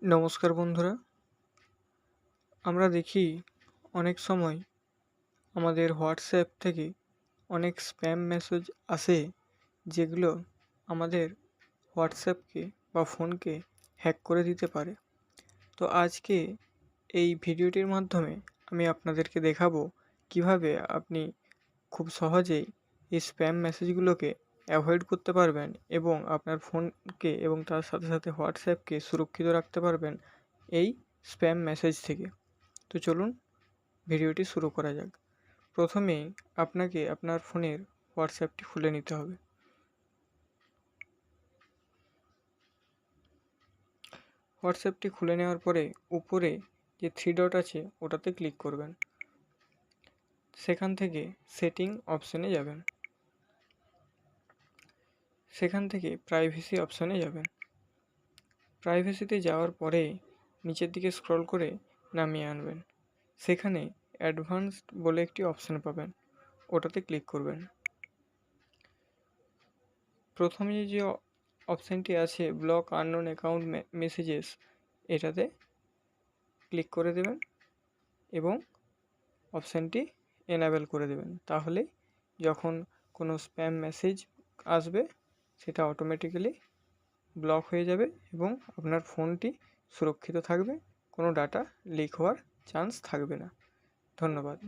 নমস্কার বন্ধুরা। আমরা দেখি অনেক সময় আমাদের হোয়াটসঅ্যাপ থেকে অনেক স্প্যাম মেসেজ আসে, যেগুলো আমাদের হোয়াটসঅ্যাপকে বা ফোনকে হ্যাক করে দিতে পারে। তো আজকে এই ভিডিওটির মাধ্যমে আমি আপনাদেরকে দেখাবো কিভাবে আপনি খুব সহজেই এই স্প্যাম মেসেজগুলোকে অ্যাভয়েড করতে পারবেন এবং আপনার ফোনকে এবং তার সাথে সাথে হোয়াটসঅ্যাপকে সুরক্ষিত রাখতে পারবেন এই স্প্যাম মেসেজ থেকে। তো চলুন ভিডিওটি শুরু করা যাক। প্রথমেই আপনাকে আপনার ফোনের হোয়াটসঅ্যাপটি খুলে নিতে হবে। হোয়াটসঅ্যাপটি খুলে নেওয়ার পরে উপরে যে থ্রি ডট আছে ওটাতে ক্লিক করবেন। সেখান থেকে সেটিং অপশানে যাবেন। সেখান থেকে প্রাইভেসি অপশানে যাবেন। প্রাইভেসিতে যাওয়ার পরে নিচের দিকে স্ক্রল করে নামিয়ে আনবেন। সেখানে অ্যাডভান্সড বলে একটি অপশান পাবেন, ওটাতে ক্লিক করবেন। প্রথমে যে অপশানটি আছে ব্লক আননোন অ্যাকাউন্ট মেসেজেস, এটাতে ক্লিক করে দেবেন এবং অপশানটি এনাবেল করে দেবেন। তাহলে যখন কোনো স্প্যাম মেসেজ আসবে সেটা অটোমেটিক্যালি ব্লক হয়ে যাবে এবং আপনার ফোনটি সুরক্ষিত থাকবে, কোনো ডাটা লিক হওয়ার চান্স থাকবে না। ধন্যবাদ।